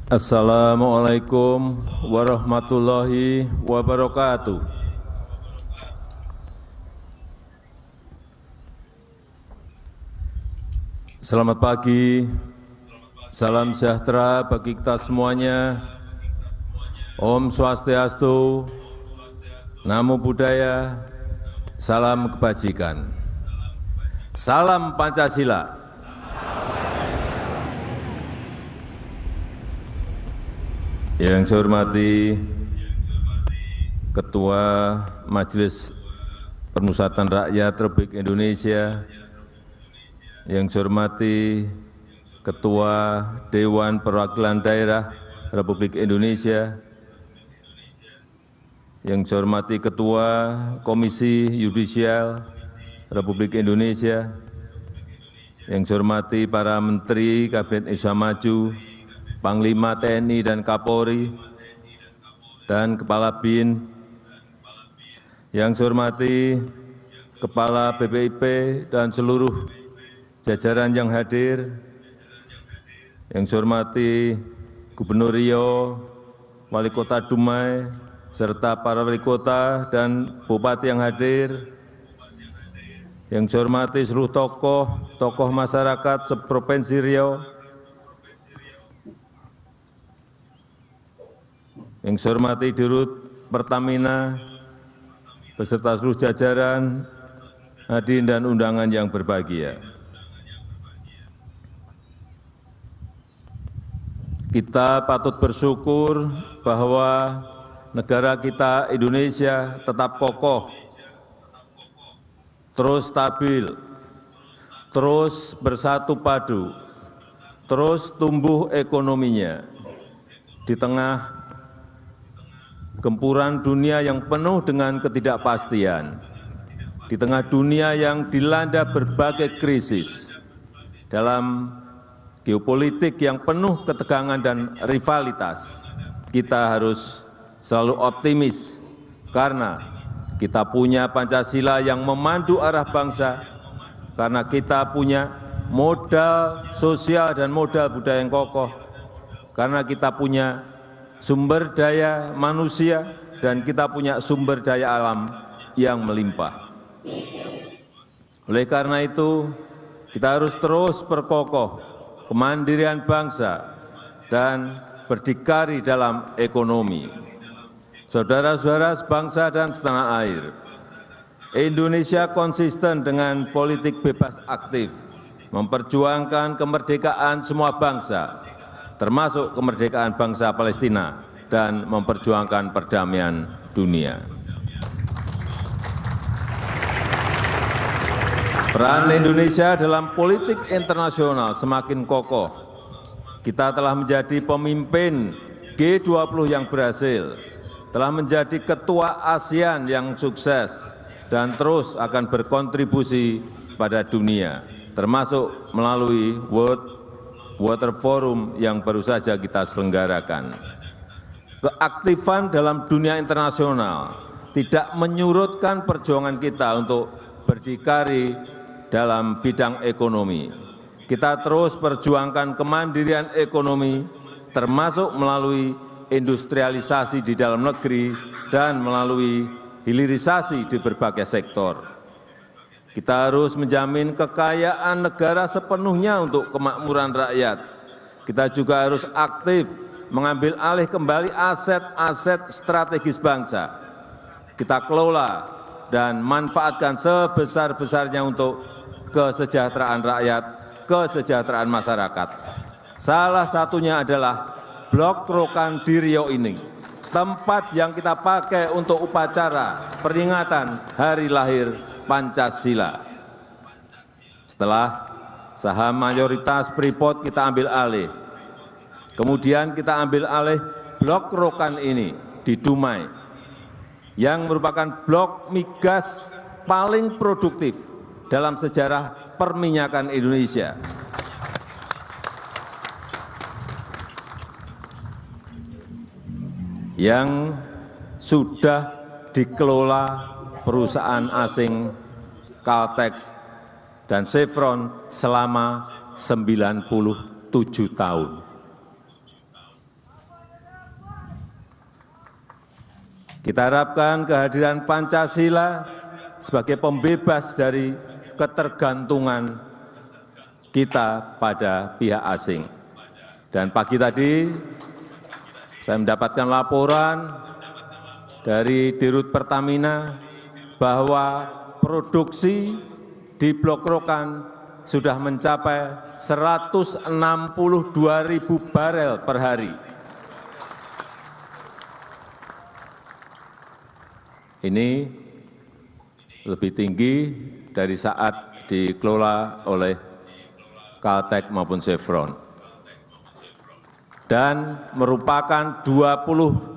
Assalamualaikum warahmatullahi wabarakatuh. Selamat pagi, salam sejahtera bagi kita semuanya. Om Swastiastu, Namo Buddhaya, salam kebajikan. Salam Pancasila. Yang saya hormati Ketua Majelis Permusatan Rakyat Republik Indonesia, yang saya hormati Ketua Dewan Perwakilan Daerah Republik Indonesia, yang saya hormati Ketua Komisi Yudisial Republik Indonesia, yang saya hormati para Menteri Kabinet Indonesia Maju, Panglima TNI dan Kapolri, dan Kepala BIN, yang saya hormati Kepala BPIP dan seluruh jajaran yang hadir, yang saya hormati Gubernur Riau, Wali Kota Dumai, serta para wali kota dan bupati yang hadir, yang saya hormati seluruh tokoh masyarakat seprovinsi Riau, yang saya hormati Dirut Pertamina beserta seluruh jajaran, hadirin dan undangan yang berbahagia. Kita patut bersyukur bahwa negara kita Indonesia tetap kokoh, terus stabil, terus bersatu padu, terus tumbuh ekonominya di tengah gempuran dunia yang penuh dengan ketidakpastian, di tengah dunia yang dilanda berbagai krisis, dalam geopolitik yang penuh ketegangan dan rivalitas, kita harus selalu optimis karena kita punya Pancasila yang memandu arah bangsa, karena kita punya modal sosial dan modal budaya yang kokoh, karena kita punya sumber daya manusia, dan kita punya sumber daya alam yang melimpah. Oleh karena itu, kita harus terus perkokoh kemandirian bangsa dan berdikari dalam ekonomi. Saudara-saudara sebangsa dan setanah air, Indonesia konsisten dengan politik bebas aktif, memperjuangkan kemerdekaan semua bangsa, termasuk kemerdekaan bangsa Palestina, dan memperjuangkan perdamaian dunia. Peran Indonesia dalam politik internasional semakin kokoh. Kita telah menjadi pemimpin G20 yang berhasil, telah menjadi ketua ASEAN yang sukses, dan terus akan berkontribusi pada dunia, termasuk melalui World Water Forum yang baru saja kita selenggarakan. Keaktifan dalam dunia internasional tidak menyurutkan perjuangan kita untuk berdikari dalam bidang ekonomi. Kita terus perjuangkan kemandirian ekonomi, termasuk melalui industrialisasi di dalam negeri dan melalui hilirisasi di berbagai sektor. Kita harus menjamin kekayaan negara sepenuhnya untuk kemakmuran rakyat. Kita juga harus aktif mengambil alih kembali aset-aset strategis bangsa. Kita kelola dan manfaatkan sebesar-besarnya untuk kesejahteraan rakyat, kesejahteraan masyarakat. Salah satunya adalah Blok Rokan di Riau ini, tempat yang kita pakai untuk upacara peringatan hari lahir Pancasila. Setelah saham mayoritas Freeport kita ambil alih, kemudian kita ambil alih Blok Rokan ini di Dumai, yang merupakan blok migas paling produktif dalam sejarah perminyakan Indonesia. Yang sudah dikelola perusahaan asing Caltex dan Chevron selama 97 tahun. Kita harapkan kehadiran Pancasila sebagai pembebas dari ketergantungan kita pada pihak asing. Dan pagi tadi saya mendapatkan laporan dari Dirut Pertamina bahwa produksi di Blok Rokan sudah mencapai 162.000 barel per hari. Ini lebih tinggi dari saat dikelola oleh Caltech maupun Chevron. Dan merupakan 25%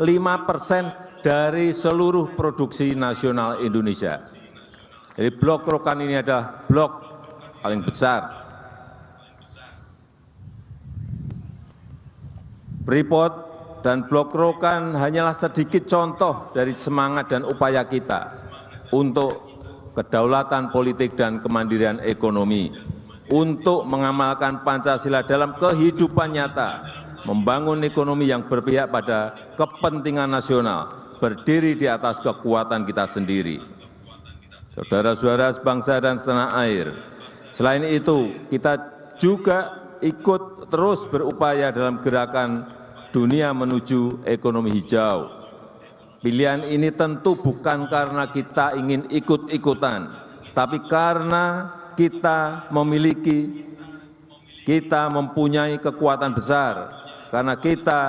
dari seluruh produksi nasional Indonesia. Jadi Blok Rokan ini adalah blok paling besar. Freeport dan Blok Rokan hanyalah sedikit contoh dari semangat dan upaya kita untuk kedaulatan politik dan kemandirian ekonomi, untuk mengamalkan Pancasila dalam kehidupan nyata, membangun ekonomi yang berpihak pada kepentingan nasional, berdiri di atas kekuatan kita sendiri. Saudara-saudara sebangsa dan setanah air, selain itu kita juga ikut terus berupaya dalam gerakan dunia menuju ekonomi hijau. Pilihan ini tentu bukan karena kita ingin ikut-ikutan, tapi karena kita mempunyai kekuatan besar, karena kita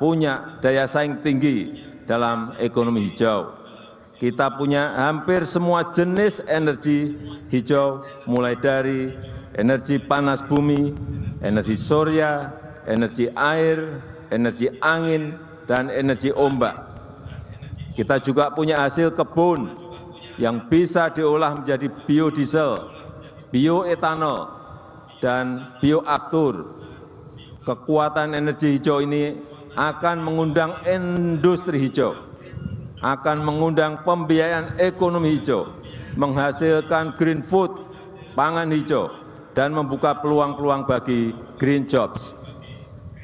punya daya saing tinggi dalam ekonomi hijau. Kita punya hampir semua jenis energi hijau, mulai dari energi panas bumi, energi surya, energi air, energi angin, dan energi ombak. Kita juga punya hasil kebun yang bisa diolah menjadi biodiesel, bioetanol, dan bioaftur. Kekuatan energi hijau ini akan mengundang industri hijau, akan mengundang pembiayaan ekonomi hijau, menghasilkan green food, pangan hijau, dan membuka peluang-peluang bagi green jobs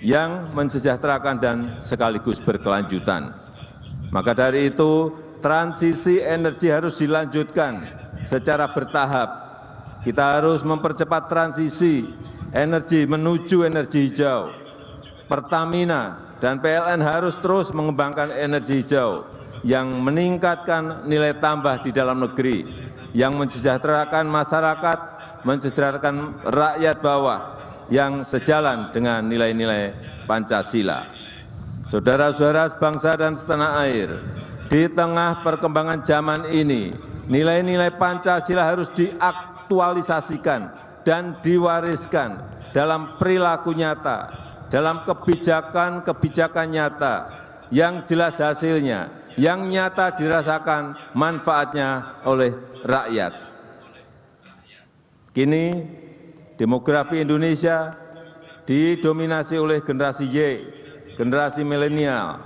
yang mensejahterakan dan sekaligus berkelanjutan. Maka dari itu, transisi energi harus dilanjutkan secara bertahap. Kita harus mempercepat transisi energi menuju energi hijau. Pertamina dan PLN harus terus mengembangkan energi hijau yang meningkatkan nilai tambah di dalam negeri, yang mensejahterakan masyarakat, mensejahterakan rakyat bawah, yang sejalan dengan nilai-nilai Pancasila. Saudara-saudara sebangsa dan setanah air, di tengah perkembangan zaman ini, nilai-nilai Pancasila harus diaktualisasikan dan diwariskan dalam perilaku nyata, dalam kebijakan-kebijakan nyata yang jelas hasilnya, yang nyata dirasakan manfaatnya oleh rakyat. Kini demografi Indonesia didominasi oleh generasi Y, generasi milenial,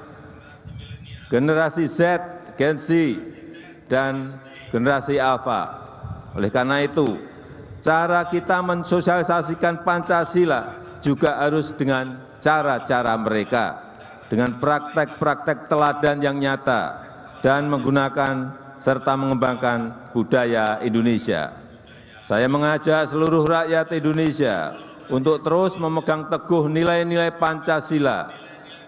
generasi Z, Gen Z, dan generasi Alpha. Oleh karena itu, cara kita mensosialisasikan Pancasila juga harus dengan cara-cara mereka, dengan praktek-praktek teladan yang nyata, dan menggunakan serta mengembangkan budaya Indonesia. Saya mengajak seluruh rakyat Indonesia untuk terus memegang teguh nilai-nilai Pancasila,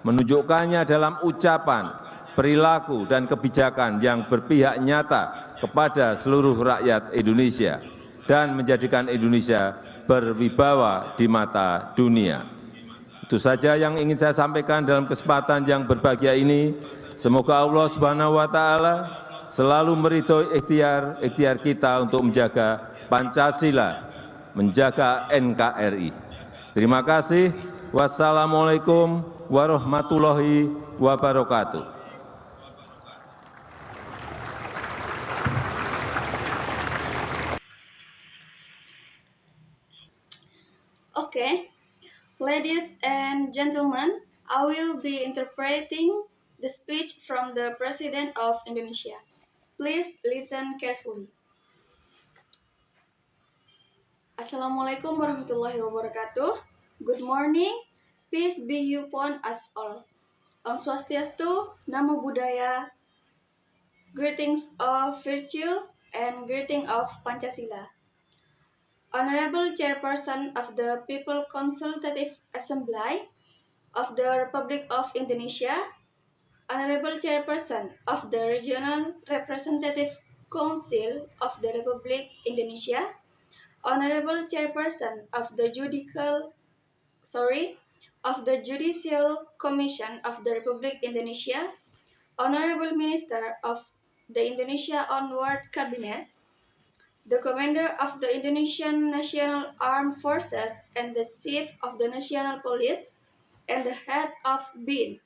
menunjukkannya dalam ucapan, perilaku, dan kebijakan yang berpihak nyata kepada seluruh rakyat Indonesia dan menjadikan Indonesia berwibawa di mata dunia. Itu saja yang ingin saya sampaikan dalam kesempatan yang berbahagia ini. Semoga Allah Subhanahu wa Ta'ala selalu meridhoi ikhtiar kita untuk menjaga Pancasila, menjaga NKRI. Terima kasih. Wassalamualaikum warahmatullahi wabarakatuh. Okay, ladies and gentlemen, I will be interpreting the speech from the President of Indonesia. Please listen carefully. Assalamualaikum warahmatullahi wabarakatuh. Good morning, peace be upon us all. Om Swastiastu, Namo Buddhaya, Greetings of virtue and greeting of Pancasila. Honorable Chairperson of the People Consultative Assembly of the Republic of Indonesia, Honorable Chairperson of the Regional Representative Council of the Republic Indonesia, Honorable Chairperson of the Judicial Commission of the Republic Indonesia, Honorable Minister of the Indonesia Onward Cabinet, the Commander of the Indonesian National Armed Forces and the Chief of the National Police, and the Head of BIN,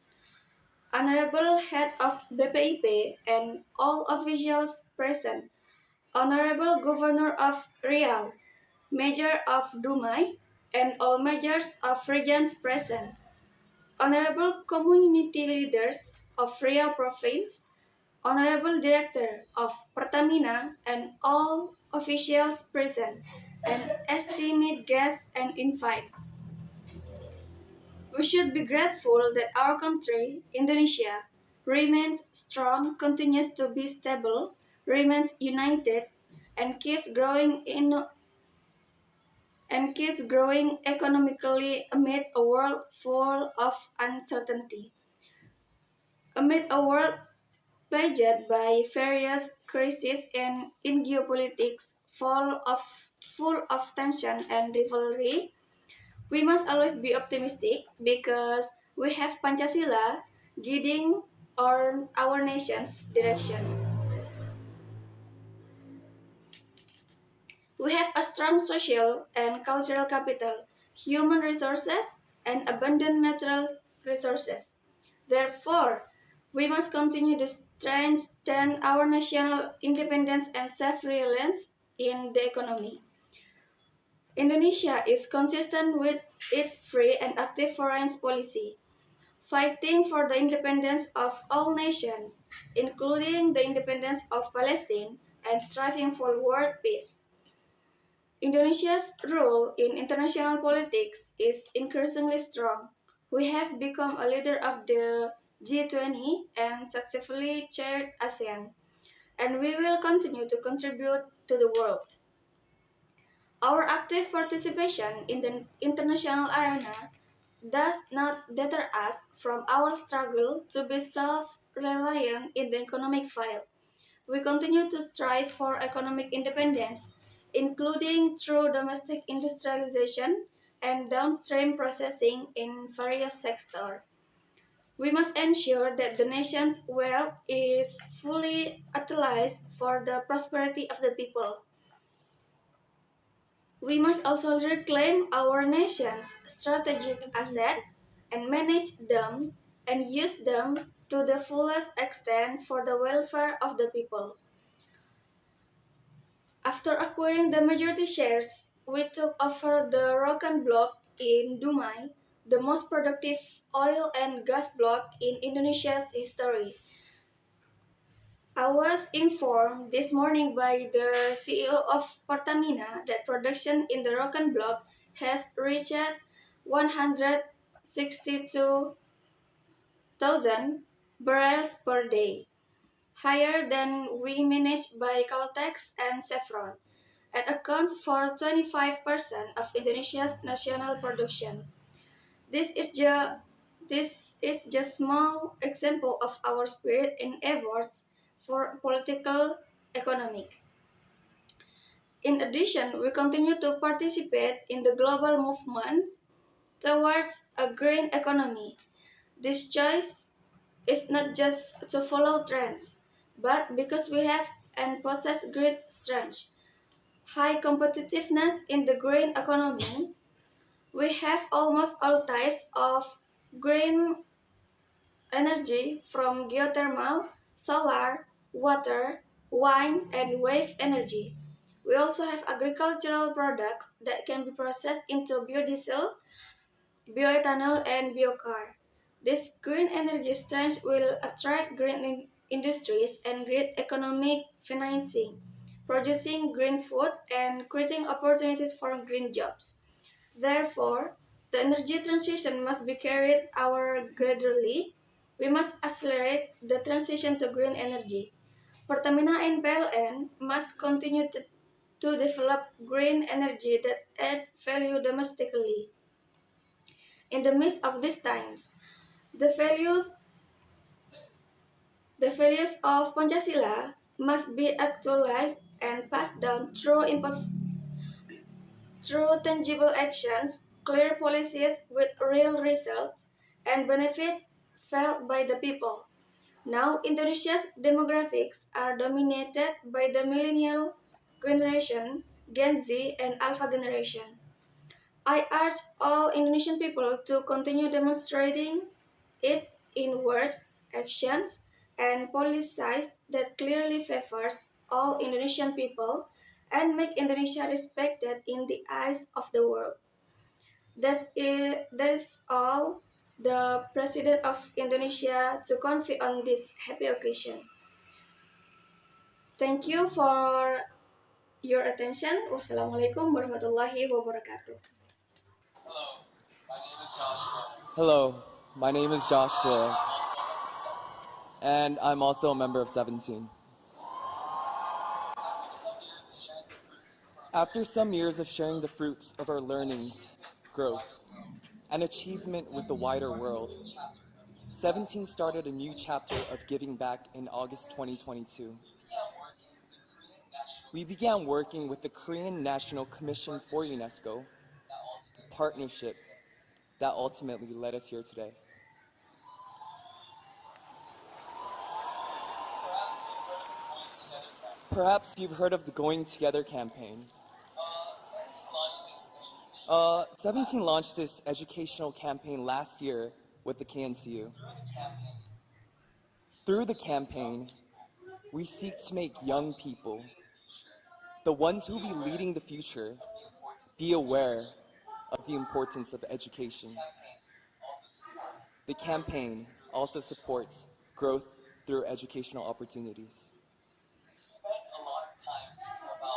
Honorable Head of BPIP and all officials present, Honorable Governor of Riau, Mayor of Dumai, and all mayors of regions present, Honorable Community Leaders of Riau Province, Honorable Director of Pertamina and all officials present, and esteemed guests and invites. We should be grateful that our country, Indonesia, remains strong, continues to be stable, remains united, and keeps growing economically amid a world full of uncertainty. Amid a world plagued by various crises and in geopolitics full of tension and rivalry, we must always be optimistic because we have Pancasila guiding our nation's direction. We have a strong social and cultural capital, human resources, and abundant natural resources. Therefore, we must continue to strengthen our national independence and self-reliance in the economy. Indonesia is consistent with its free and active foreign policy, fighting for the independence of all nations, including the independence of Palestine, and striving for world peace. Indonesia's role in international politics is increasingly strong. We have become a leader of the G20 and successfully chaired ASEAN, and we will continue to contribute to the world. Our active participation in the international arena does not deter us from our struggle to be self-reliant in the economic field. We continue to strive for economic independence, including through domestic industrialization and downstream processing in various sectors. We must ensure that the nation's wealth is fully utilized for the prosperity of the people. We must also reclaim our nation's strategic assets and manage them and use them to the fullest extent for the welfare of the people. After acquiring the majority shares, we took over the Rokan block in Dumai, the most productive oil and gas block in Indonesia's history. I was informed this morning by the CEO of Pertamina that production in the Rokan block has reached 162,000 barrels per day, higher than we managed by Caltex and Chevron, and accounts for 25% of Indonesia's national production. This is just small example of our spirit and efforts for political economic. In addition, we continue to participate in the global movement towards a green economy. This choice is not just to follow trends, but because we have and possess great strength, high competitiveness in the green economy. We have almost all types of green energy from geothermal, solar, water, wind, and wave energy. We also have agricultural products that can be processed into biodiesel, bioethanol, and biocar. This green energy strength will attract green industries and green economic financing, producing green food and creating opportunities for green jobs. Therefore, the energy transition must be carried out gradually. We must accelerate the transition to green energy. Pertamina and PLN must continue to develop green energy that adds value domestically. In the midst of these times, the values of Pancasila must be actualized and passed down through tangible actions, clear policies with real results, and benefits felt by the people. Now, Indonesia's demographics are dominated by the millennial generation, Gen Z, and Alpha generation. I urge all Indonesian people to continue demonstrating it in words, actions, and policies that clearly favors all Indonesian people and make Indonesia respected in the eyes of the world. That is all the President of Indonesia to convey on this happy occasion. Thank you for your attention. Wassalamualaikum warahmatullahi wabarakatuh. Hello, my name is Joshua, and I'm also a member of 17. After some years of sharing the fruits of our learnings, growth, and achievement with the wider world, 17 started a new chapter of giving back in August 2022. We began working with the Korean National Commission for UNESCO, a partnership that ultimately led us here today. Perhaps you've heard of the Going Together campaign. 17 launched this educational campaign last year with the KNCU. Through the campaign, we seek to make young people, the ones who will be leading the future, be aware of the importance of education. The campaign also supports growth through educational opportunities.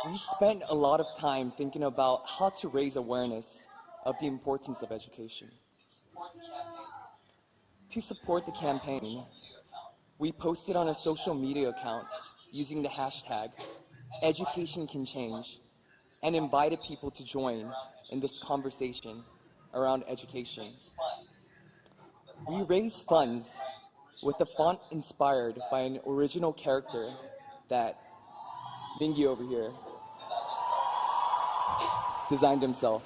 We spent a lot of time thinking about how to raise awareness of the importance of education. To support the campaign, we posted on a social media account using the hashtag #EducationCanChange and invited people to join in this conversation around education. We raised funds with a font inspired by an original character that Mingy over here designed himself.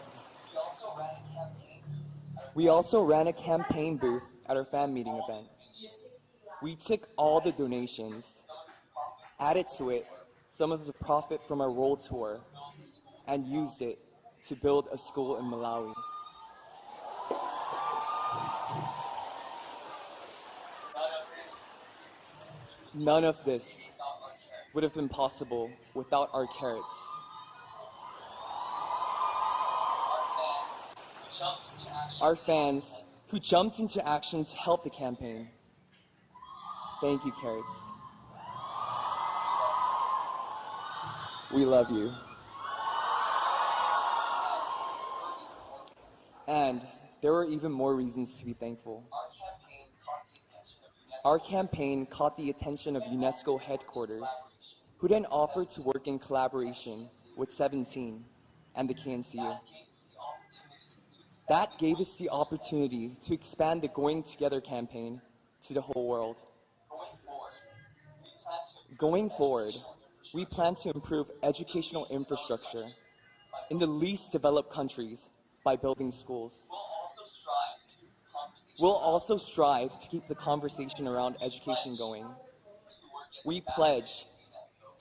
We also ran a campaign booth at our fan meeting event. We took all the donations, added to it some of the profit from our world tour, and used it to build a school in Malawi. None of this would have been possible without our carrots. Our fans who jumped into action to help the campaign. Thank you, carrots. We love you. And there are even more reasons to be thankful. Our campaign caught the attention of UNESCO headquarters, who then offered to work in collaboration with 17 and the KNCU. That gave us the opportunity to expand the Going Together campaign to the whole world. Going forward, we plan to improve educational infrastructure in the least developed countries by building schools. We'll also strive to keep the conversation around education going. We pledge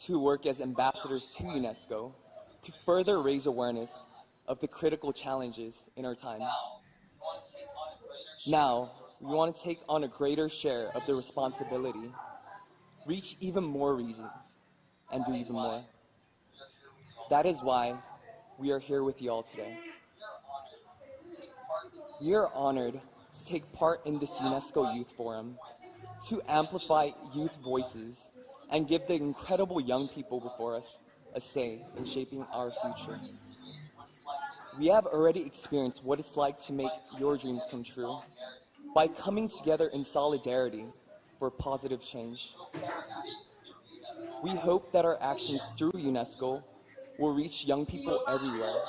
to work as ambassadors to UNESCO to further raise awareness of the critical challenges in our time. Now, we want to take on a greater share of the responsibility, reach even more regions, and do even more. That is why we are here with you all today. We are honored to take part in this UNESCO Youth Forum, to amplify youth voices and give the incredible young people before us a say in shaping our future. We have already experienced what it's like to make your dreams come true by coming together in solidarity for positive change. We hope that our actions through UNESCO will reach young people everywhere,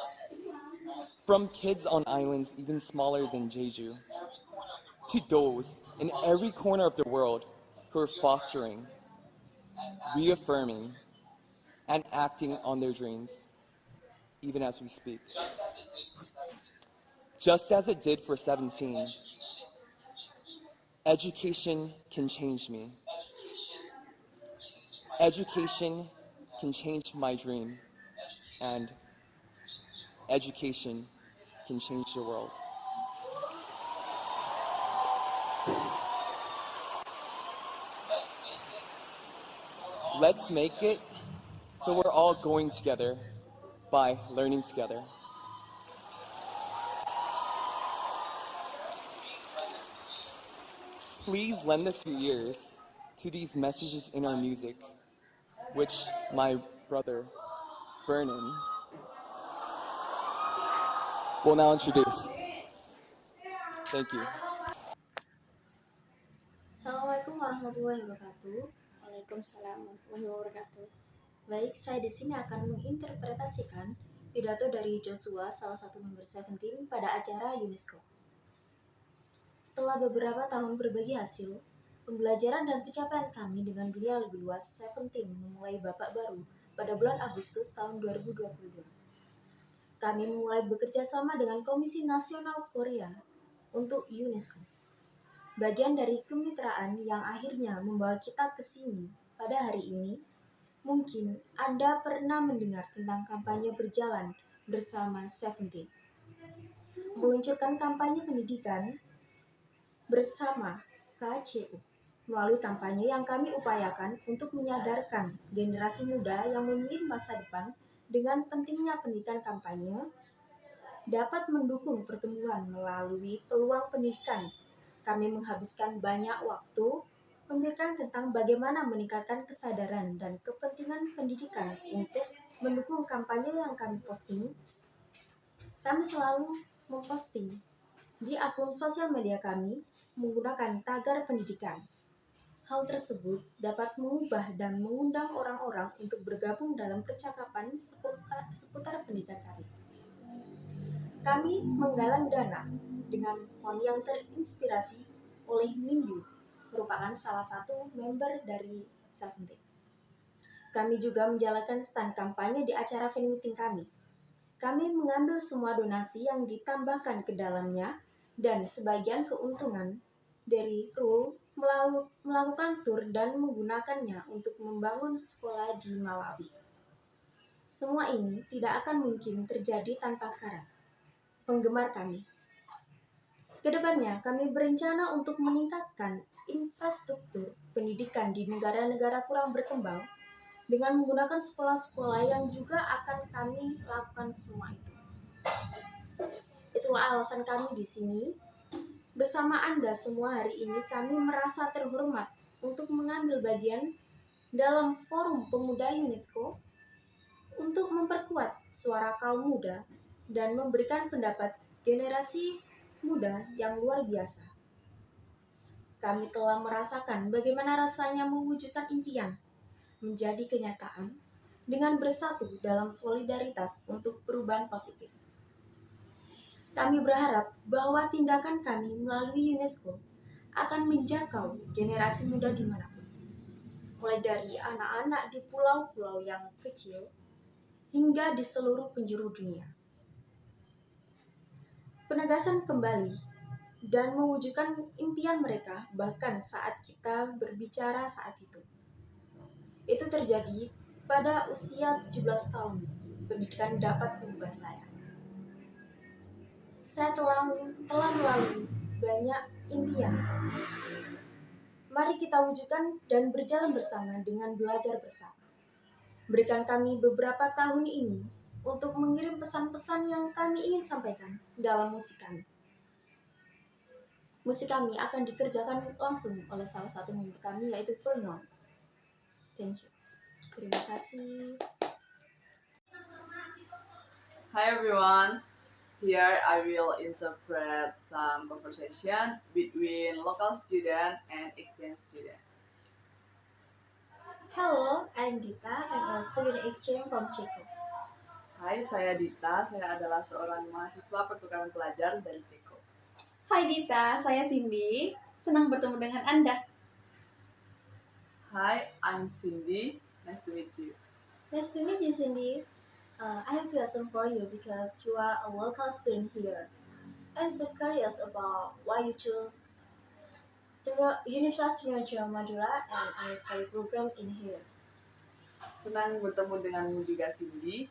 from kids on islands even smaller than Jeju, to those in every corner of the world who are fostering, reaffirming, and acting on their dreams, even as we speak. Just as it did for 17, education can change me. Education can change my dream, and education can change the world. Let's make it so we're all going together by learning together. Please lend us your ears to these messages in our music, which my brother, Vernon, will now introduce. Thank you. Assalamualaikum warahmatullahi wabarakatuh. Waalaikumsalam warahmatullahi wabarakatuh. Baik, saya di sini akan menginterpretasikan pidato dari Joshua, salah satu member Seventeen, pada acara UNESCO. Setelah beberapa tahun berbagi hasil, pembelajaran dan pencapaian kami dengan dunia lebih luas, Seventeen memulai babak baru pada bulan Agustus tahun 2022. Kami mulai bekerja sama dengan Komisi Nasional Korea untuk UNESCO. Bagian dari kemitraan yang akhirnya membawa kita ke sini pada hari ini. Mungkin Anda pernah mendengar tentang kampanye berjalan bersama Seventeen. Meluncurkan kampanye pendidikan bersama KCU melalui kampanye yang kami upayakan untuk menyadarkan generasi muda yang memilih masa depan dengan pentingnya pendidikan. Kampanye dapat mendukung pertumbuhan melalui peluang pendidikan. Kami menghabiskan banyak waktu memikirkan tentang bagaimana meningkatkan kesadaran dan kepentingan pendidikan. Untuk mendukung kampanye yang kami posting, kami selalu memposting di akun sosial media kami menggunakan tagar pendidikan. Hal tersebut dapat mengubah dan mengundang orang-orang untuk bergabung dalam percakapan seputar pendidikan kami. Kami menggalang dana dengan font yang terinspirasi oleh Mingyu, merupakan salah satu member dari Seventeen. Kami juga menjalankan stand kampanye di acara fan meeting kami. Kami mengambil semua donasi yang ditambahkan ke dalamnya dan sebagian keuntungan dari kru melakukan tur dan menggunakannya untuk membangun sekolah di Malawi. Semua ini tidak akan mungkin terjadi tanpa Kara, penggemar kami. Kedepannya, kami berencana untuk meningkatkan infrastruktur pendidikan di negara-negara kurang berkembang dengan menggunakan sekolah-sekolah yang juga akan kami lakukan semua itu. Itulah alasan kami di sini. Bersama Anda semua hari ini, kami merasa terhormat untuk mengambil bagian dalam Forum Pemuda UNESCO untuk memperkuat suara kaum muda dan memberikan pendapat generasi muda yang luar biasa. Kami telah merasakan bagaimana rasanya mewujudkan impian menjadi kenyataan dengan bersatu dalam solidaritas untuk perubahan positif. Kami berharap bahwa tindakan kami melalui UNESCO akan menjangkau generasi muda dimanapun, mulai dari anak-anak di pulau-pulau yang kecil hingga di seluruh penjuru dunia. Penegasan kembali dan mewujudkan impian mereka bahkan saat kita berbicara saat itu. Itu terjadi pada usia 17 tahun. Pendidikan dapat mengubah saya. Saya telah melalui banyak impian. Mari kita wujudkan dan berjalan bersama dengan belajar bersama. Berikan kami beberapa tahun ini untuk mengirim pesan-pesan yang kami ingin sampaikan dalam musik kami. Musik kami akan dikerjakan langsung oleh salah satu member kami, yaitu Vernon. Thank you. Terima kasih. Hi everyone. Here I will interpret some conversation between local student and exchange student. Hello, I'm Dita. I'm a student exchange from Ceko. Hai, saya Dita. Saya adalah seorang mahasiswa pertukaran pelajar dari Ceko. Hai Dita, saya Cindy. Senang bertemu dengan Anda. Hi, I'm Cindy. Nice to meet you. Nice to meet you, Cindy. I have a question for you because you are a local student here. I'm so curious about why you chose University of Jaya Madura and I study program in here. Senang bertemu denganmu juga, Cindy.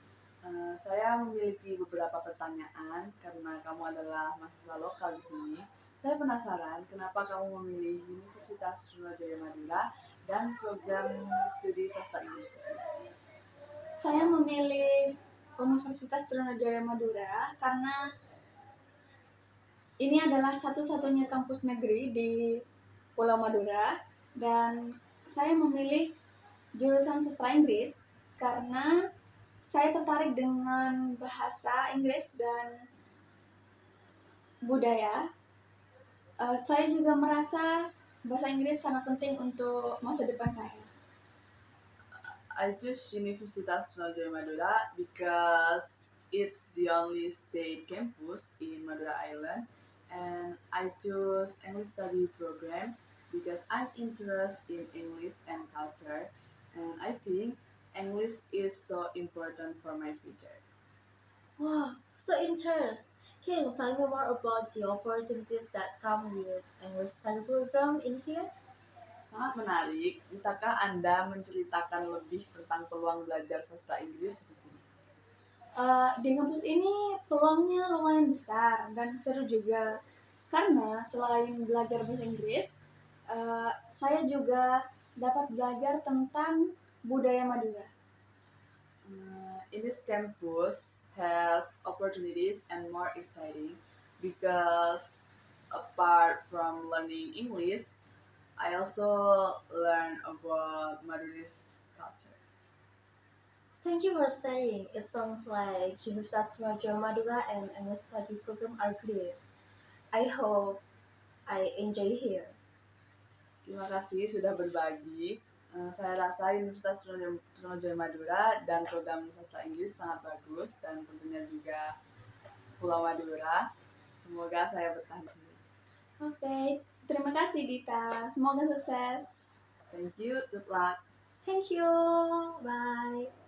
Saya memiliki beberapa pertanyaan karena kamu adalah mahasiswa lokal di sini. Saya penasaran kenapa kamu memilih Universitas Sriwijaya Madura dan program studi sastra Inggris di sini. Saya memilih Universitas Trunajaya Madura karena ini adalah satu-satunya kampus negeri di Pulau Madura dan saya memilih jurusan sastra Inggris karena saya tertarik dengan bahasa Inggris dan budaya. Saya juga merasa bahasa Inggris sangat penting untuk masa depan saya. I choose Universitas Sriwijaya Madura because it's the only state campus in Madura Island, and I choose English study program because I'm interested in English and culture, and I think English is so important for my future. Wow, so interesting. Can you tell me more about the opportunities that come with English study program in here? Sangat menarik. Bisakah Anda menceritakan lebih tentang peluang belajar sastra Inggris di sini? Di kampus ini peluangnya lumayan besar dan seru juga karena selain belajar bahasa Inggris, saya juga dapat belajar tentang budaya Madura. In this campus has opportunities and more exciting because apart from learning English, I also learn about Madurese culture. Thank you for saying. It sounds like Universitas Sriwijaya Madura and English study program are great. I hope I enjoy here. Terima kasih sudah berbagi. Saya rasa Universitas Sriwijaya Madura dan program sastra Inggris sangat bagus dan tentunya juga Pulau Madura. Semoga saya betah di sini. Oke, terima kasih Dita. Semoga sukses. Thank you. Good luck. Thank you. Bye.